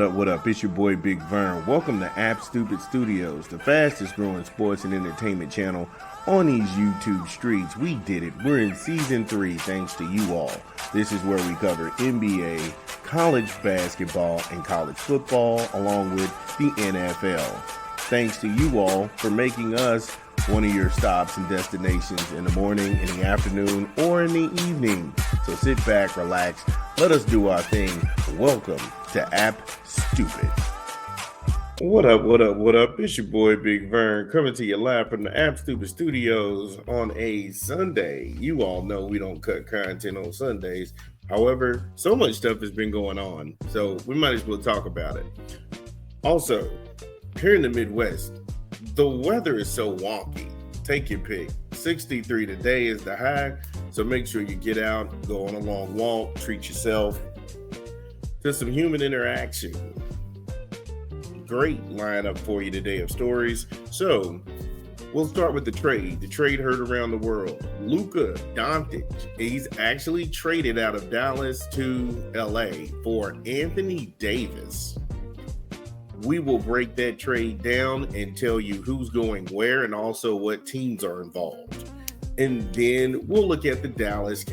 What up? It's your boy Big Vern. Welcome to App Stupid Studios, the fastest growing sports and entertainment channel on these YouTube streets. We did it. We're in season 3 thanks to you all. This is where we cover NBA, college basketball, and college football, along with the NFL. Thanks to you all for making us one of your stops and destinations in the morning, in the afternoon, or in the evening. So sit back, relax, let us do our thing. Welcome to App Stupid. What up, what up, what up? It's your boy Big Vern coming to you live from the App Stupid Studios on a Sunday. You all know we don't cut content on Sundays. However, so much stuff has been going on, so we might as well talk about it. Also, here in the Midwest, the weather is so wonky. Take your pick. 63 today is the high, so make sure you get out, go on a long walk, treat yourself to some human interaction. Great lineup for you today of stories. So we'll start with the trade. The trade heard around the world. Luca Doncic, he's actually traded out of Dallas to LA for Anthony Davis. We will break that trade down and tell you who's going where and also what teams are involved. And then we'll look at the Dallas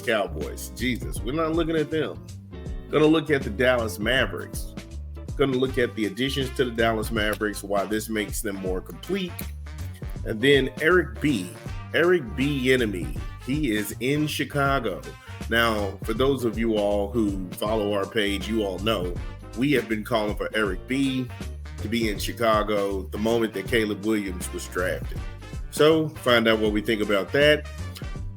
Cowboys. Jesus, we're not looking at them. Gonna look at the Dallas Mavericks. Gonna look at the additions to the Dallas Mavericks, why this makes them more complete. And then Eric B. Enemy. He is in Chicago. Now, for those of you all who follow our page, you all know we have been calling for Eric B. to be in Chicago the moment that Caleb Williams was drafted. So, find out what we think about that.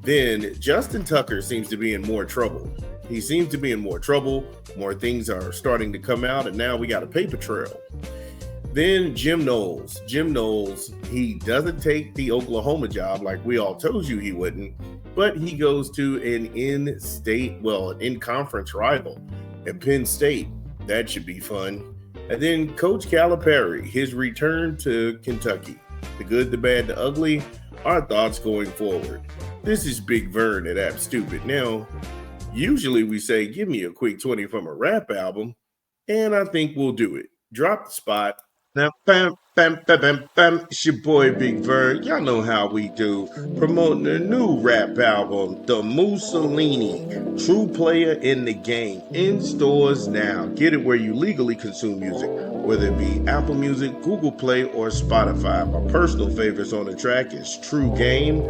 Then, Justin Tucker seems to be in more trouble. He seems to be in more trouble. More things are starting to come out, and now we got a paper trail. Then, Jim Knowles. He doesn't take the Oklahoma job like we all told you he wouldn't, but he goes to an in-conference rival at Penn State. That should be fun. And then Coach Calipari, his return to Kentucky. The good, the bad, the ugly, our thoughts going forward. This is Big Vern at App Stupid. Now, usually we say, give me a quick 20 from a rap album, and I think we'll do it. Drop the spot. Now, bam, bam, bam, bam, bam. It's your boy Big Vern. Y'all know how we do. Promoting a new rap album, The Mussolini, True Player in the Game, in stores now. Get it where you legally consume music, whether it be Apple Music, Google Play, or Spotify. My personal favorites on the track is True Game,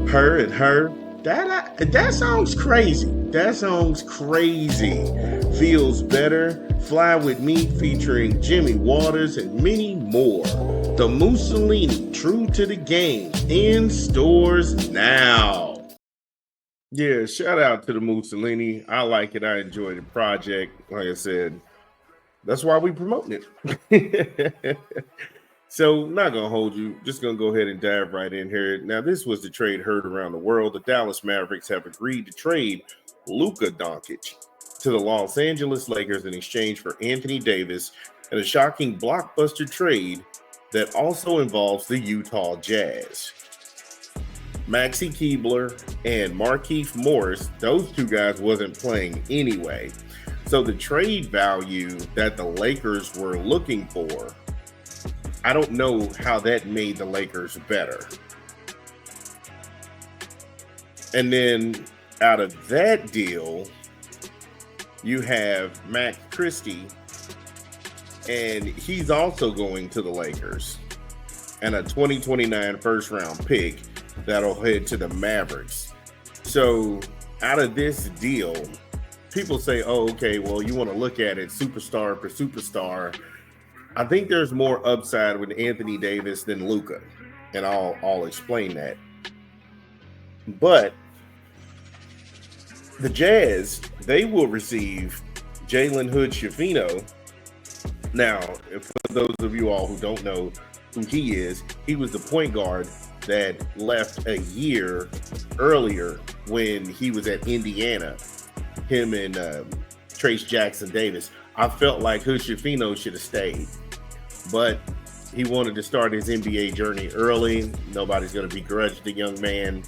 Her and Her. That song's crazy. That song's crazy. Feels Better, Fly With Me featuring Jimmy Waters, and many more. The Mussolini, True to the Game, in stores now. Yeah, shout out to the Mussolini. I like it. I enjoy the project. Like I said, that's why we promoting it. So, not going to hold you. Just going to go ahead and dive right in here. Now, this was the trade heard around the world. The Dallas Mavericks have agreed to trade Luca Doncic to the Los Angeles Lakers in exchange for Anthony Davis, and a shocking blockbuster trade that also involves the Utah Jazz. Maxi Keebler and Markieff Morris, those two guys wasn't playing anyway. So the trade value that the Lakers were looking for, I don't know how that made the Lakers better. And then out of that deal, you have Max Christie, and he's also going to the Lakers, and a 2029 first-round pick that'll head to the Mavericks. So out of this deal, people say, oh, okay, well, you want to look at it superstar for superstar. I think there's more upside with Anthony Davis than Luca, and I'll explain that. But the Jazz, they will receive Jalen Hood-Schifino. Now, for those of you all who don't know who he is, he was the point guard that left a year earlier when he was at Indiana, him and Trace Jackson Davis. I felt like Hood-Schifino should have stayed, but he wanted to start his NBA journey early. Nobody's going to begrudge the young man.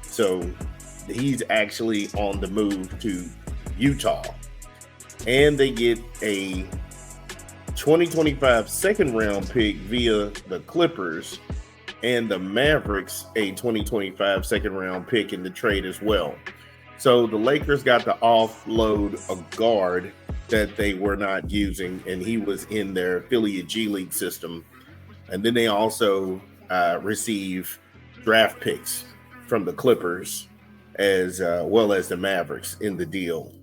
So he's actually on the move to Utah. and they get a 2025 second round pick via the Clippers, and the Mavericks a 2025 second round pick in the trade as well. So the Lakers got to offload a guard that they were not using, and he was in their affiliate G League system. And then they also receive draft picks from the Clippers as well as the Mavericks in the deal.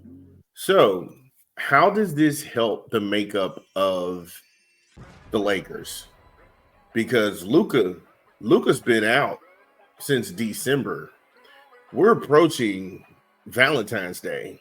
So, how does this help the makeup of the Lakers? Because Luca's been out since December. We're approaching Valentine's Day.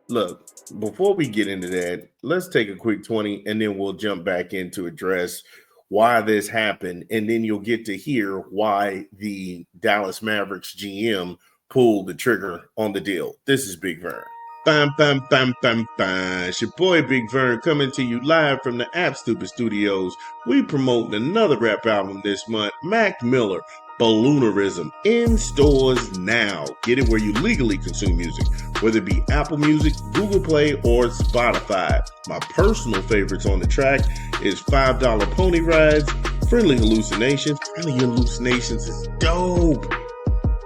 Look, before we get into that, let's take a quick 20 and then we'll jump back in to address why this happened. And then you'll get to hear why the Dallas Mavericks GM pulled the trigger on the deal. This is Big Vern. Bam, bam, bam, bam, bam. It's your boy Big Vern coming to you live from the App Stupid Studios. We promoting another rap album this month, Mac Miller, Balloonerism, in stores now. Get it where you legally consume music, whether it be Apple Music, Google Play, or Spotify. My personal favorites on the track is $5 Pony Rides, Friendly Hallucinations. Friendly Hallucinations is dope.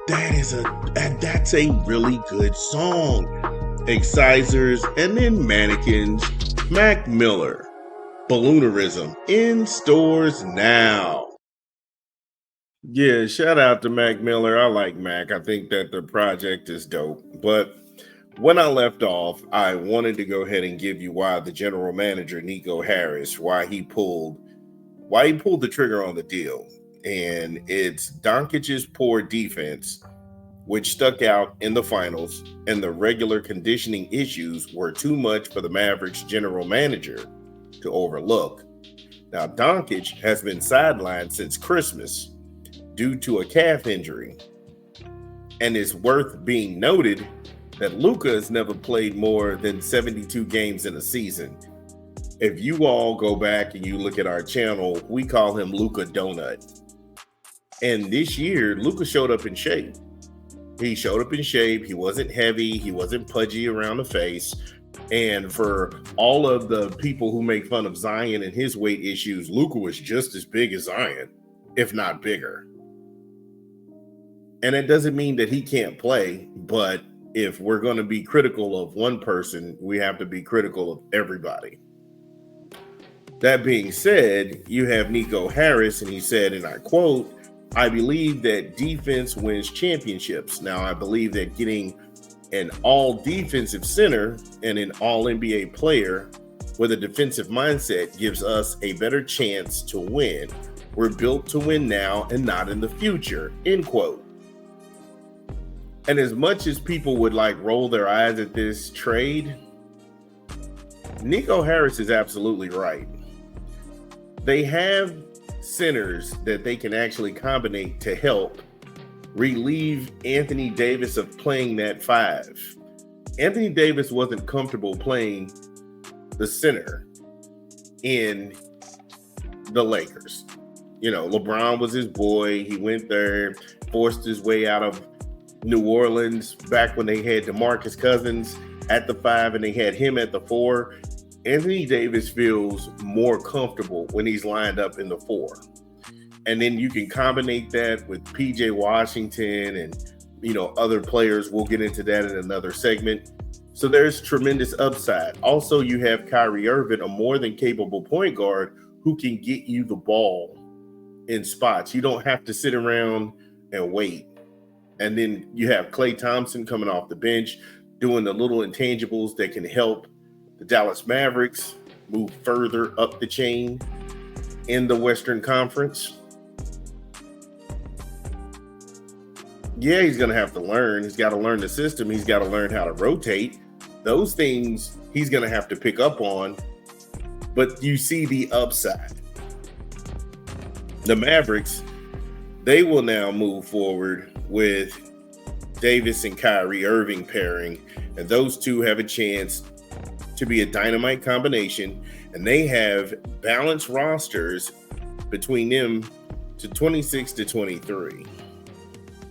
That's a really good song. Excisors, and then Mannequins. Mac Miller, Balloonerism, in stores now. Yeah, shout out to Mac Miller. I like Mac. I think that the project is dope. But when I left off, I wanted to go ahead and give you why the general manager, Nico Harris, why he pulled the trigger on the deal. And it's Doncic's poor defense, which stuck out in the finals, and the regular conditioning issues were too much for the Mavericks general manager to overlook. Now, Doncic has been sidelined since Christmas due to a calf injury, and it's worth being noted that Luca has never played more than 72 games in a season. If you all go back and you look at our channel, we call him Luca Donut. And this year, Luca showed up in shape. He showed up in shape. He wasn't heavy. He wasn't pudgy around the face. And for all of the people who make fun of Zion and his weight issues, Luca was just as big as Zion, if not bigger. And it doesn't mean that he can't play, but if we're going to be critical of one person, we have to be critical of everybody. That being said, you have Nico Harris, and he said, and I quote, "I believe that defense wins championships." Now, I believe that getting an all-defensive center and an all-NBA player with a defensive mindset gives us a better chance to win. We're built to win now and not in the future, end quote. And as much as people would like roll their eyes at this trade, Nico Harris is absolutely right. They have centers that they can actually combine to help relieve Anthony Davis of playing that five. Anthony Davis wasn't comfortable playing the center in the Lakers. You know, LeBron was his boy. He went there, forced his way out of New Orleans back when they had DeMarcus Cousins at the five and they had him at the four. Anthony Davis feels more comfortable when he's lined up in the four. And then you can combine that with PJ Washington and, you know, other players. We'll get into that in another segment. So there's tremendous upside. Also, you have Kyrie Irving, a more than capable point guard who can get you the ball in spots. You don't have to sit around and wait. And then you have Klay Thompson coming off the bench, doing the little intangibles that can help the Dallas Mavericks move further up the chain in the Western Conference. Yeah, he's going to have to learn. He's got to learn the system. He's got to learn how to rotate. Those things he's going to have to pick up on. But you see the upside. The Mavericks, they will now move forward with Davis and Kyrie Irving pairing. And those two have a chance to be a dynamite combination. And they have balanced rosters between them to 26 to 23.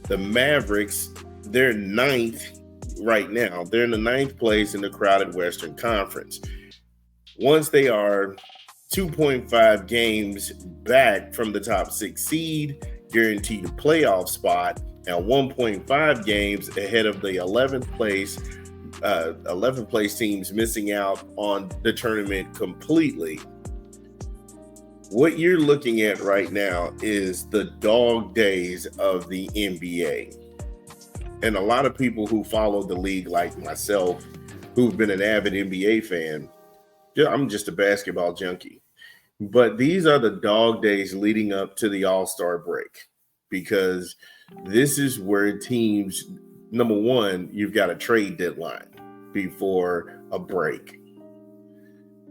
The Mavericks, they're ninth right now. They're in the ninth place in the crowded Western Conference. Once they are 2.5 games back from the top six seed, guaranteed a playoff spot, and 1.5 games ahead of the 11th place teams missing out on the tournament completely. What you're looking at right now is the dog days of the NBA. And a lot of people who follow the league, like myself, who've been an avid NBA fan, I'm just a basketball junkie. But these are the dog days leading up to the All-Star break, because this is where teams, number one, you've got a trade deadline before a break.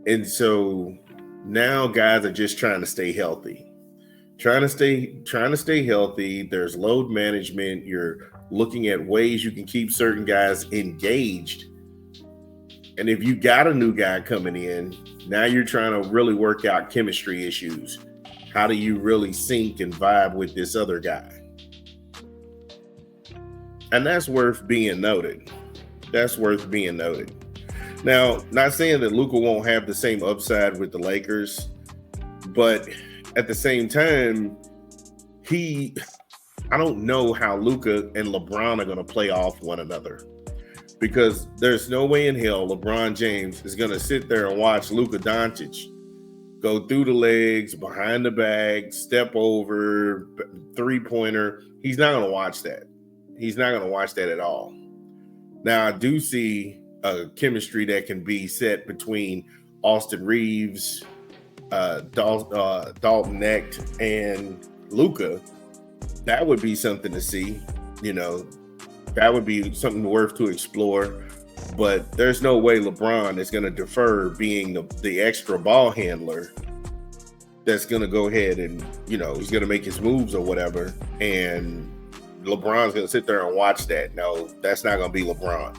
And so now guys are just trying to stay healthy. Trying to stay healthy. There's load management. You're looking at ways you can keep certain guys engaged. And if you got a new guy coming in, now you're trying to really work out chemistry issues. How do you really sync and vibe with this other guy? And that's worth being noted. Now, not saying that Luca won't have the same upside with the Lakers, but at the same time, I don't know how Luca and LeBron are going to play off one another, because there's no way in hell LeBron James is going to sit there and watch Luka Doncic go through the legs, behind the bag, step over, three-pointer. He's not going to watch that. He's not going to watch that at all. Now, I do see a chemistry that can be set between Austin Reeves, Dalton Knecht, and Luka. That would be something to see. That would be something worth to explore. But there's no way LeBron is going to defer being the extra ball handler that's going to go ahead and, he's going to make his moves or whatever. And LeBron's going to sit there and watch that. No, that's not going to be LeBron.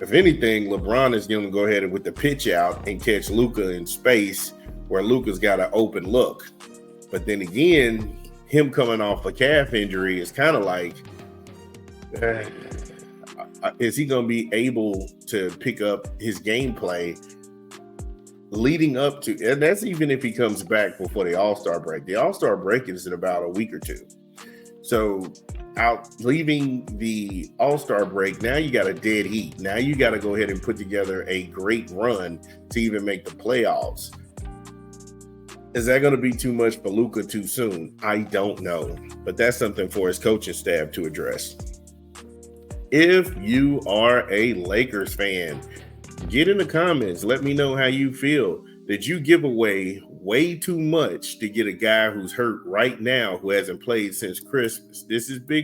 If anything, LeBron is going to go ahead and with the pitch out and catch Luka in space where Luka's got an open look. But then again, him coming off a calf injury is kind of like, is he going to be able to pick up his gameplay leading up to, and that's even if he comes back before the All-Star break. The All-Star break is in about a week or two. So leaving the All-Star break, now you got a dead heat. Now you got to go ahead and put together a great run to even make the playoffs. Is that going to be too much for Luka too soon? I don't know, but that's something for his coaching staff to address. If you are a Lakers fan, get in the comments. Let me know how you feel. Did you give away way too much to get a guy who's hurt right now, who hasn't played since Christmas? This is big.